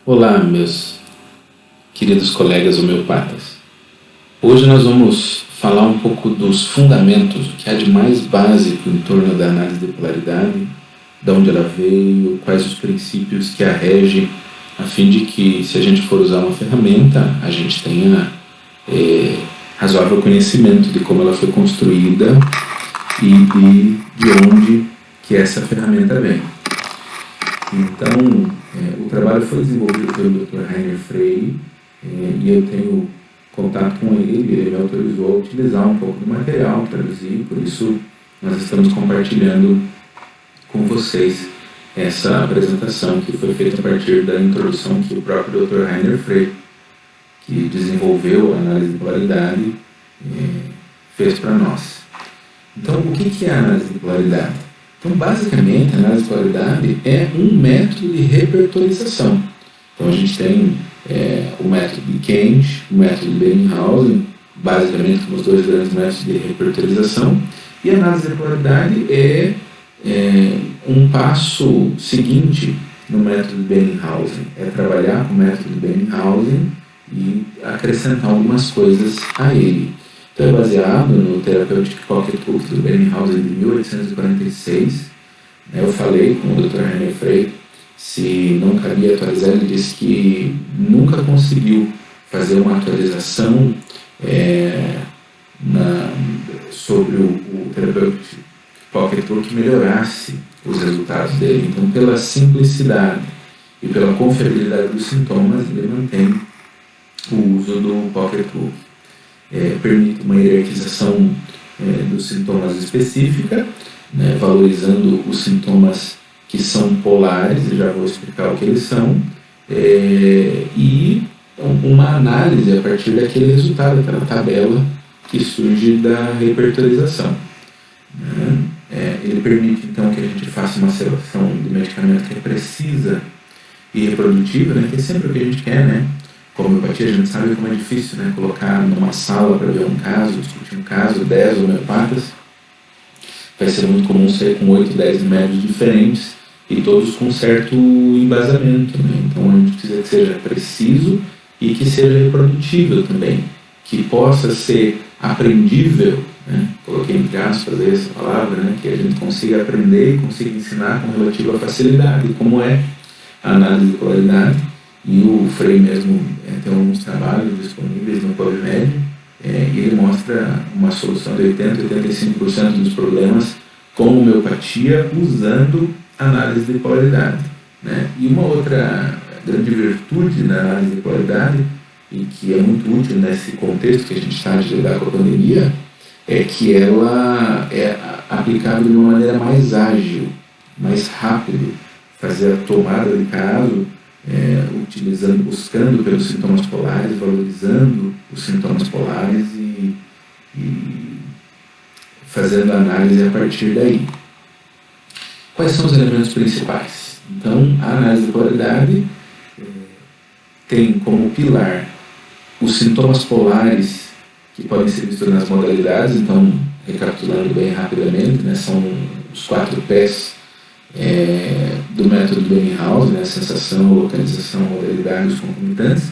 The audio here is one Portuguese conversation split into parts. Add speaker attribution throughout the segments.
Speaker 1: Olá, meus queridos colegas homeopatas. Hoje nós vamos falar um pouco dos fundamentos, o que há de mais básico em torno da análise de polaridade, de onde ela veio, quais os princípios que a regem, a fim de que, se a gente for usar uma ferramenta, a gente tenha razoável conhecimento de como ela foi construída e de onde que essa ferramenta vem. Então, o trabalho foi desenvolvido pelo Dr. Heiner Frey e eu tenho contato com ele me autorizou a utilizar um pouco do material, traduzir, por isso nós estamos compartilhando com vocês essa apresentação que foi feita a partir da introdução que o próprio Dr. Heiner Frey, que desenvolveu a análise de polaridade, fez para nós. Então, o que é a análise de polaridade? Então, basicamente, a análise de polaridade é um método de repertorização. Então, a gente tem o método de Kent, o método de Bellinghausen, basicamente como os dois grandes métodos de repertorização, e a análise de polaridade é um passo seguinte no método de Bellinghausen, é trabalhar com o método de Bellinghausen e acrescentar algumas coisas a ele. Então, é baseado no Therapeutic Pocket Book do Bellinghausen de 1846. Eu falei com o Dr. Heiner Frey se não cabia atualizar, ele disse que nunca conseguiu fazer uma atualização sobre o Therapeutic Pocket Book que melhorasse os resultados dele. Então, pela simplicidade e pela confiabilidade dos sintomas, ele mantém o uso do Pocket Book. Permite uma hierarquização dos sintomas específica, valorizando os sintomas que são polares, e já vou explicar o que eles são, e uma análise a partir daquele resultado, daquela tabela que surge da repertorização. Ele permite, então, que a gente faça uma seleção de medicamento que é precisa e reprodutiva, que é sempre o que a gente quer, Com a homeopatia, a gente sabe como é difícil, colocar numa sala para ver um caso, discutir um caso, 10 homeopatas. Vai ser muito comum sair com 8, 10 médios diferentes e todos com certo embasamento. Então, a gente precisa que seja preciso e que seja reprodutível também, que possa ser aprendível, coloquei entre aspas essa palavra, que a gente consiga aprender e consiga ensinar com relativa facilidade, como é a análise de polaridade. E o Frey mesmo tem alguns trabalhos disponíveis no PubMed, e ele mostra uma solução de 80-85% dos problemas com homeopatia usando análise de polaridade. E uma outra grande virtude da análise de polaridade, e que é muito útil nesse contexto que a gente está de lidar com a pandemia, é que ela é aplicável de uma maneira mais ágil, mais rápido, fazer a tomada de caso, buscando pelos sintomas polares, valorizando os sintomas polares e fazendo a análise a partir daí. Quais são os elementos principais? Então, a análise de polaridade tem como pilar os sintomas polares que podem ser vistos nas modalidades. Então, recapitulando bem rapidamente, são os 4 P's do método Bellinghausen, sensação, localização, modalidade e os concomitantes,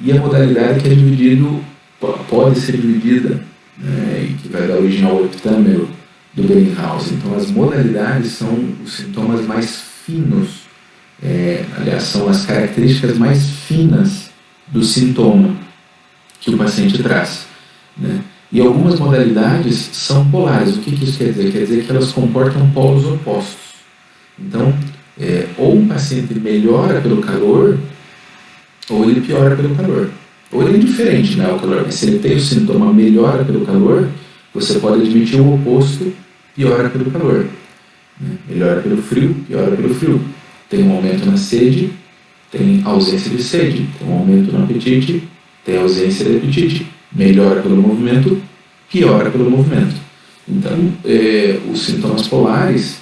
Speaker 1: e a modalidade que pode ser dividida, e que vai dar origem ao heptâmero do Bellinghausen. Então, as modalidades são os sintomas mais finos, aliás, são as características mais finas do sintoma que o paciente traz. E algumas modalidades são polares. O que isso quer dizer? Quer dizer que elas comportam polos opostos. Então, ou um paciente melhora pelo calor, ou ele piora pelo calor. Ou ele é indiferente ao calor, mas se ele tem o sintoma melhora pelo calor, você pode admitir o oposto, piora pelo calor. Melhora pelo frio, piora pelo frio. Tem um aumento na sede, tem ausência de sede. Tem um aumento no apetite, tem ausência de apetite. Melhora pelo movimento, piora pelo movimento. Então, os sintomas polares,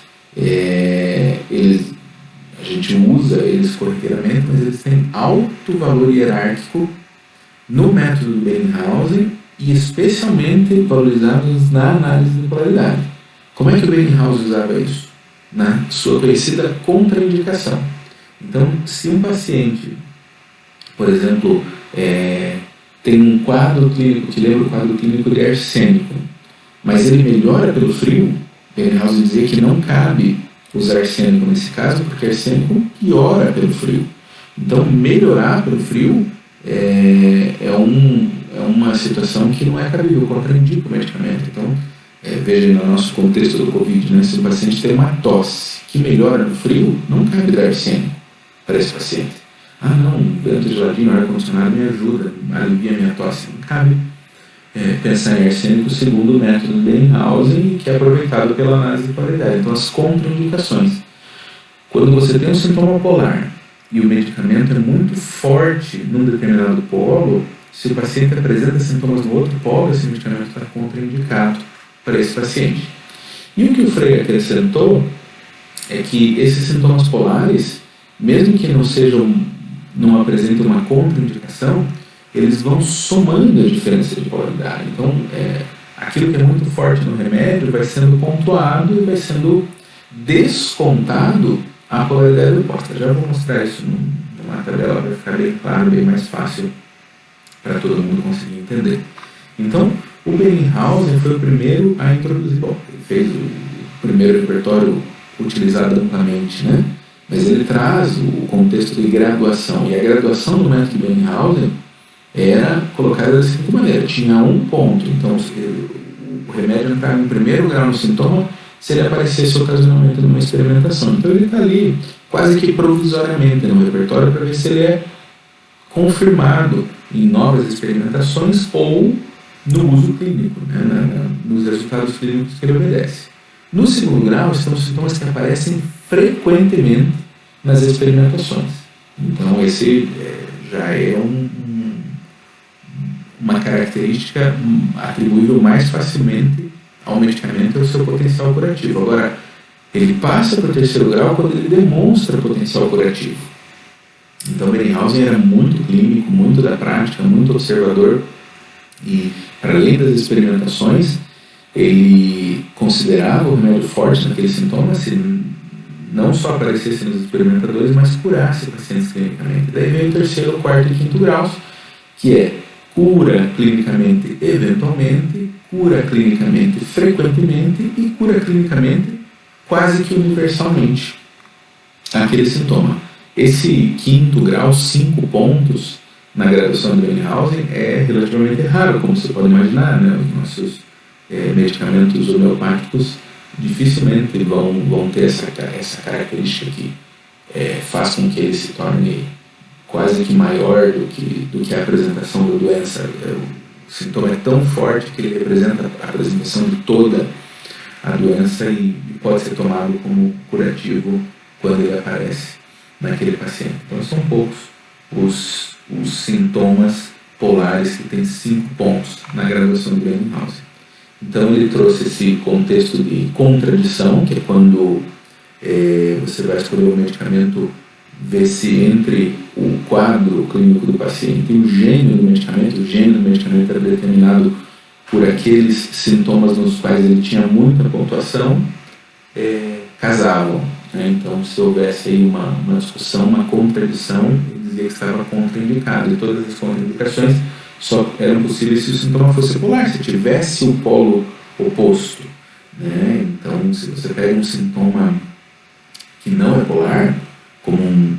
Speaker 1: a gente usa eles corriqueiramente, mas eles têm alto valor hierárquico no método do Bellinghausen e especialmente valorizados na análise de polaridade. Como é que o Bellinghausen usava isso? Na sua conhecida contraindicação. Então, se um paciente Por exemplo, tem um quadro clínico que lembra o quadro clínico de arsênico, mas ele melhora pelo frio. Bellinghausen dizia que não cabe usar arsênico nesse caso, porque arsênico piora pelo frio. Então, melhorar pelo frio é uma situação que não é cabível, contraindica o medicamento. Então, veja no nosso contexto do Covid, né, se o paciente tem uma tosse que melhora no frio, não cabe dar arsênico para esse paciente. Não, um vento geladinho, ar-condicionado me ajuda, alivia minha tosse. Não cabe pensar em arsênico segundo o método de Bellinghausen, que é aproveitado pela análise de qualidade. Então, as contraindicações. Quando você tem um sintoma polar e o medicamento é muito forte num determinado polo, se o paciente apresenta sintomas no outro polo, esse medicamento está contraindicado para esse paciente. E o que o Frey acrescentou é que esses sintomas polares, mesmo que não apresentem uma contraindicação, eles vão somando a diferença de polaridade. Então, aquilo que é muito forte no remédio vai sendo pontuado e vai sendo descontado a polaridade oposta. Já vou mostrar isso numa tabela, vai ficar bem claro, bem mais fácil para todo mundo conseguir entender. Então, o Bellinghausen foi o primeiro a introduzir, ele fez o primeiro repertório utilizado amplamente, né? Mas ele traz o contexto de graduação, e a graduação do método de Bellinghausen era colocada da seguinte maneira: tinha um ponto, então o remédio entrava em primeiro grau no sintoma se ele aparecesse ocasionalmente numa experimentação. Então ele está ali quase que provisoriamente no repertório para ver se ele é confirmado em novas experimentações ou no uso clínico, né, nos resultados clínicos que ele obedece. No segundo grau estão os sintomas que aparecem frequentemente nas experimentações. Então esse já é uma característica atribuível mais facilmente ao medicamento e ao seu potencial curativo. Agora, ele passa para o terceiro grau quando ele demonstra potencial curativo. Então, Bellinghausen era muito clínico, muito da prática, muito observador, e, para além das experimentações, ele considerava o remédio forte naqueles sintomas, se não só aparecesse nos experimentadores, mas curasse pacientes clinicamente. Daí vem o terceiro, quarto e quinto graus, que é cura clinicamente eventualmente, cura clinicamente frequentemente e cura clinicamente quase que universalmente aquele sintoma. Esse quinto grau, 5 pontos na graduação de Bellinghausen, é relativamente raro, como você pode imaginar, né? Os nossos medicamentos homeopáticos dificilmente vão ter essa característica que faz com que ele se torne quase que maior do que a apresentação da doença. O sintoma é tão forte que ele representa a apresentação de toda a doença e pode ser tomado como curativo quando ele aparece naquele paciente. Então são poucos os sintomas polares que têm 5 pontos na graduação de Bellinghausen. Então ele trouxe esse contexto de contradição, que é quando você vai escolher o medicamento, ver se entre o quadro clínico do paciente e o gênio do medicamento era determinado por aqueles sintomas nos quais ele tinha muita pontuação, casavam. Né? Então, se houvesse aí uma discussão, uma contradição, ele dizia que estava contraindicado. E todas as contraindicações só eram possíveis se o sintoma fosse polar, se tivesse o polo oposto. Né? Então, se você pega um sintoma que não é polar, como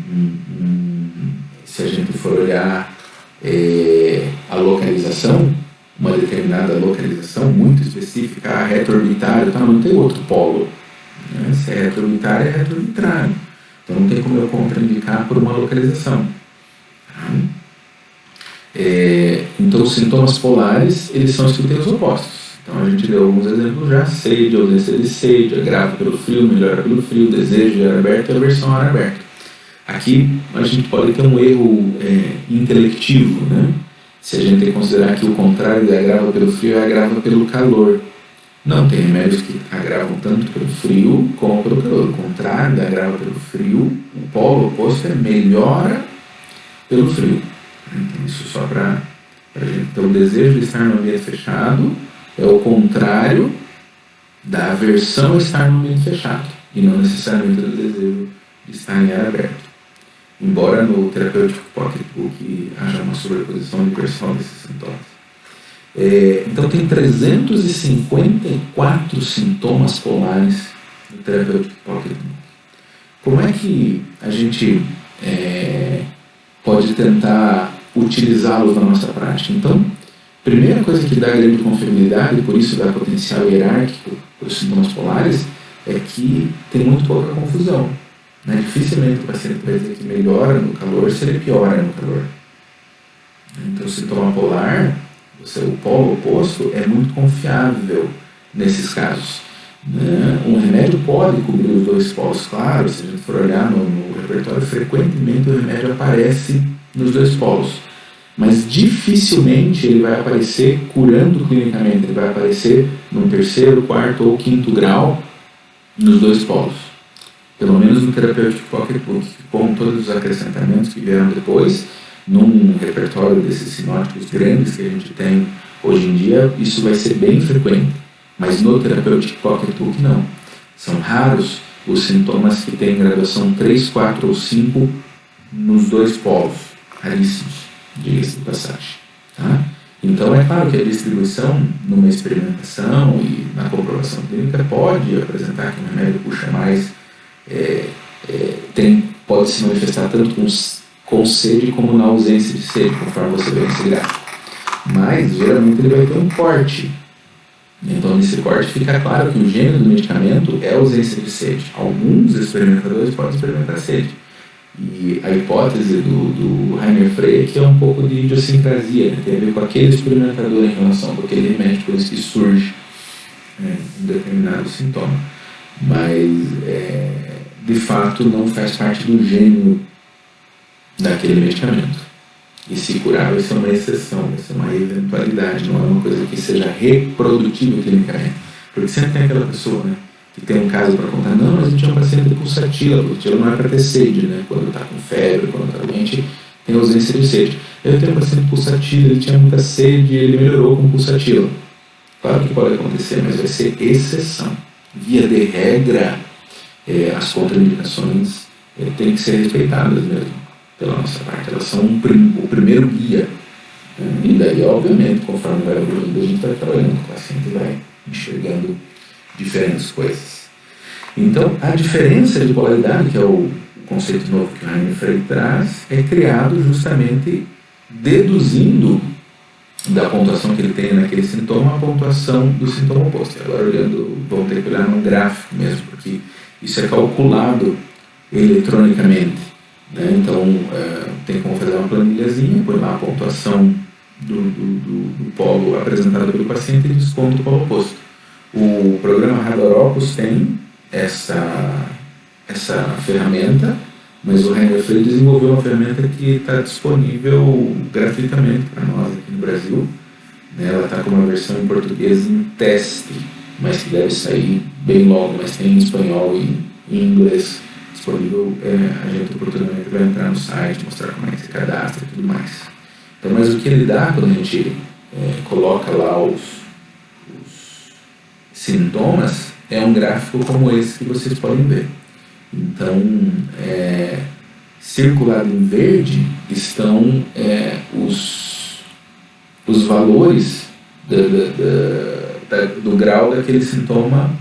Speaker 1: se a gente for olhar a localização, uma determinada localização muito específica, a retroorbitária, tá, não tem outro polo. Né? Se é retroorbitária, é retroorbitário. Então não tem como eu contraindicar por uma localização. Então os sintomas polares, eles são os que têm os opostos. Então a gente deu alguns exemplos já: sede, ausência de sede, agravo pelo frio, melhora pelo frio, desejo de ar aberto e aversão ao ar aberto. Aqui a gente pode ter um erro intelectivo, né? Se a gente considerar que o contrário de agrava pelo frio é agrava pelo calor. Não, tem remédios que agravam tanto pelo frio como pelo calor. O contrário de agrava pelo frio, o polo oposto é melhora pelo frio. Então, isso só para a gente ter o desejo de estar no ambiente fechado, é o contrário da aversão a estar no ambiente fechado, e não necessariamente do desejo de estar em ar aberto. embora no terapêutico pocketbook haja uma sobreposição universal desses sintomas. Então tem 354 sintomas polares no terapêutico pocketbook. Como é que a gente pode tentar utilizá-los na nossa prática? Então, primeira coisa que dá grande confiabilidade, por isso dá potencial hierárquico para os sintomas polares, é que tem muito pouca confusão. Né? Dificilmente o paciente vai dizer que melhora no calor se ele piora no calor. Então, o sintoma polar, o polo oposto, é muito confiável nesses casos. Né? Um remédio pode cobrir os dois polos, claro, se a gente for olhar no repertório, frequentemente o remédio aparece nos dois polos. Mas dificilmente ele vai aparecer curando clinicamente, ele vai aparecer no terceiro, quarto ou quinto grau nos dois polos. Pelo menos no terapêutico pocketbook, com todos os acrescentamentos que vieram depois, num repertório desses sinóticos grandes que a gente tem hoje em dia, isso vai ser bem frequente. Mas no terapêutico pocketbook não. São raros os sintomas que têm graduação 3, 4 ou 5 nos dois polos. Raríssimos, diga-se de passagem. Tá? Então é claro que a distribuição numa experimentação e na comprovação clínica pode apresentar que o remédio puxa mais, pode se manifestar tanto com sede como na ausência de sede, conforme você vê nesse gráfico. Mas geralmente ele vai ter um corte. Então, nesse corte fica claro que o gênero do medicamento é a ausência de sede. Alguns experimentadores podem experimentar sede. E a hipótese do Rainer Frey é que é um pouco de idiosincrasia, né? Tem a ver com aquele experimentador em relação com aquele remédio, por isso que surge um determinado sintoma. Mas, de fato, não faz parte do gênero daquele medicamento. E se curar vai ser uma exceção, vai ser uma eventualidade, não é uma coisa que seja reprodutível clinicamente. Porque sempre tem aquela pessoa, né, que tem um caso para contar, não, mas a gente tinha um paciente com pulsatila, pulsatila não é para ter sede, né, quando está com febre, quando está doente, tem ausência de sede. Eu tenho um paciente com pulsatila, ele tinha muita sede e ele melhorou com pulsatila. Claro que pode acontecer, mas vai ser exceção. Via de regra, as contraindicações têm que ser respeitadas mesmo. Pela nossa parte, elas são o primeiro guia. E daí, obviamente, conforme vai evoluindo, a gente vai trabalhando com o paciente e vai enxergando diferentes coisas. Então, a diferença de polaridade, que é o conceito novo que o Rainer Frey traz, é criado justamente deduzindo da pontuação que ele tem naquele sintoma a pontuação do sintoma oposto. Agora, vamos ter que olhar no gráfico mesmo, porque isso é calculado eletronicamente. Então, tem como fazer uma planilhazinha, põe lá a pontuação do polo apresentado pelo paciente e desconta o polo oposto. O programa Radaropus tem essa ferramenta, mas o Rainer Frey desenvolveu uma ferramenta que está disponível gratuitamente para nós aqui no Brasil. Ela está com uma versão em português em teste, mas que deve sair bem logo, mas tem em espanhol e em inglês disponível. A gente oportunamente vai entrar no site, mostrar como é que se cadastra e tudo mais. Então, mas o que ele dá quando a gente coloca lá os sintomas é um gráfico como esse que vocês podem ver. Então, circulado em verde estão os valores do grau daquele sintoma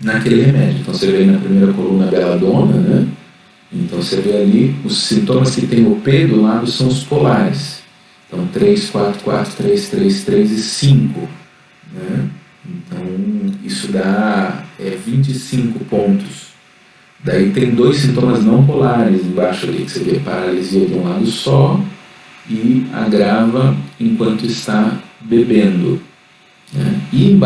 Speaker 1: naquele remédio. Então você vê na primeira coluna a beladona, né? Então você vê ali os sintomas que tem o P do lado são os polares. Então 3, 4, 4, 3, 3, 3 e 5. Né? Então isso dá 25 pontos. Daí tem dois sintomas não polares embaixo ali, que você vê paralisia de um lado só e agrava enquanto está bebendo. E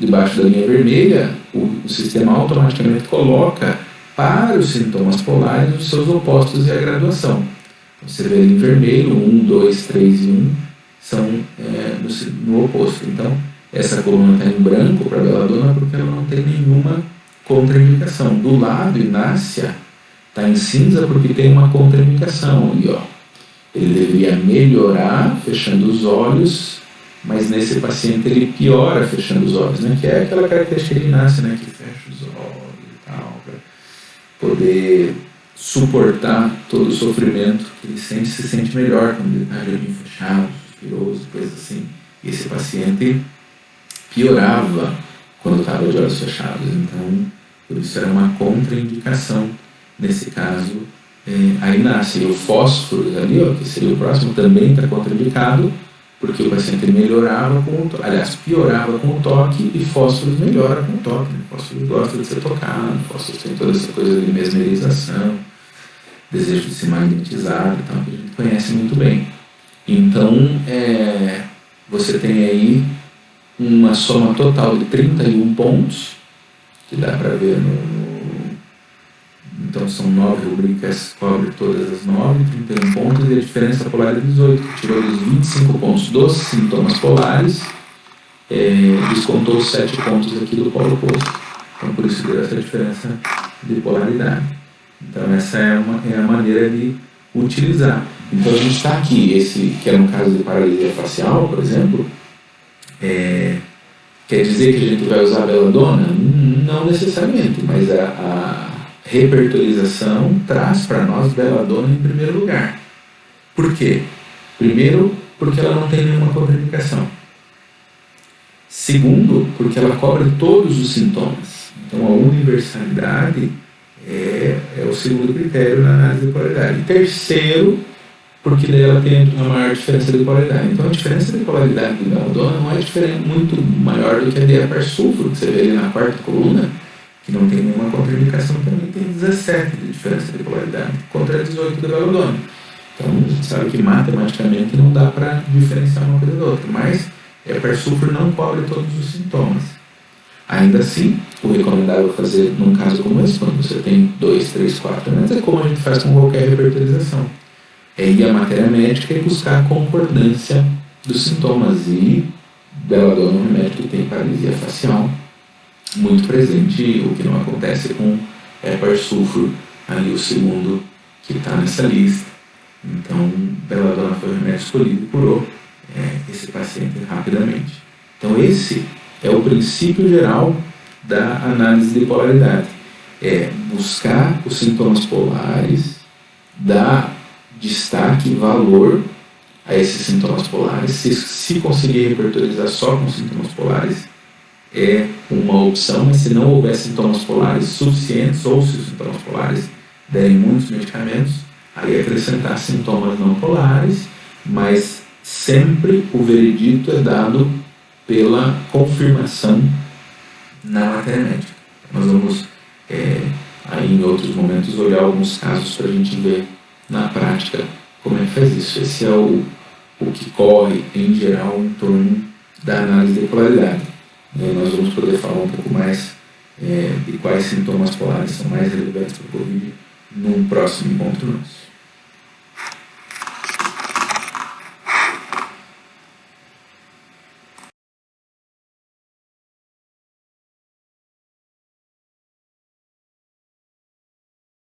Speaker 1: debaixo da linha vermelha, o sistema automaticamente coloca para os sintomas polares os seus opostos e a graduação. Então, você vê ali em vermelho, 1, 2, 3 e 1 são no oposto. Então, essa coluna está em branco para a beladona porque ela não tem nenhuma contraindicação. Do lado, Inácia está em cinza porque tem uma contraindicação. E, ele deveria melhorar fechando os olhos, mas nesse paciente ele piora fechando os olhos, né? Que é aquela característica de Inácia, né? Que fecha os olhos e tal, para poder suportar todo o sofrimento que ele sente, se sente melhor quando ele está de olhinho fechado, suspiroso, coisas assim. E esse paciente piorava quando estava de olhos fechados. Então, por isso era uma contraindicação. Nesse caso, aí nasce o fósforo ali, ó, que seria o próximo, também está contraindicado, porque o paciente melhorava com o toque, aliás, piorava com o toque, e fósforo melhora com o toque. Né? Fósforo gosta de ser tocado, fósforo tem toda essa coisa de mesmerização, desejo de ser magnetizado, então, que a gente conhece muito bem. Então, você tem aí uma soma total de 31 pontos, que dá para ver então são 9 rubricas, cobre todas as 9, 31 pontos, e a diferença polar é 18, que tirou os 25 pontos dos sintomas polares, descontou os 7 pontos aqui do polo oposto. Então por isso deu essa diferença de polaridade. Então essa é a maneira de utilizar. Então a gente está aqui, esse que é no caso de paralisia facial, por exemplo, quer dizer que a gente vai usar a beladona? Não necessariamente, mas a repertorização traz para nós beladona em primeiro lugar. Por quê? Primeiro, porque ela não tem nenhuma contraindicação. Segundo, porque ela cobre todos os sintomas. Então a universalidade é o segundo critério na análise de polaridade. E terceiro, porque daí ela tem uma maior diferença de polaridade. Então a diferença de polaridade de beladona não é muito maior do que a de epar-sulfuro, que você vê ali na quarta coluna, que não tem nenhuma contraindicação, também tem 17 de diferença de polaridade, contra 18 da beladona. Então a gente sabe que matematicamente não dá para diferenciar uma coisa da outra, mas epar-sulfuro não cobre todos os sintomas. Ainda assim, o recomendável fazer num caso como esse, quando você tem 2, 3, 4 elementos, é como a gente faz com qualquer repertorização. É ir à matéria médica e buscar a concordância dos sintomas. E beladona é um remédio que tem paralisia facial muito presente, o que não acontece com epar-sulfuro, aí o segundo que está nessa lista. Então, beladona foi o remédio escolhido e curou esse paciente rapidamente. Então, esse é o princípio geral da análise de polaridade. É buscar os sintomas polares, dar destaque, valor a esses sintomas polares. Se conseguir repertorizar só com sintomas polares, é uma opção, mas se não houver sintomas polares suficientes, ou se os sintomas polares derem muitos medicamentos, aí acrescentar sintomas não polares, mas sempre o veredito é dado pela confirmação na matéria médica. Nós vamos, aí em outros momentos, olhar alguns casos para a gente ver na prática como é que faz isso. Esse é o que corre, em geral, em torno da análise de polaridade. Nós vamos poder falar um pouco mais de quais sintomas polares são mais relevantes para o Covid num próximo encontro nosso.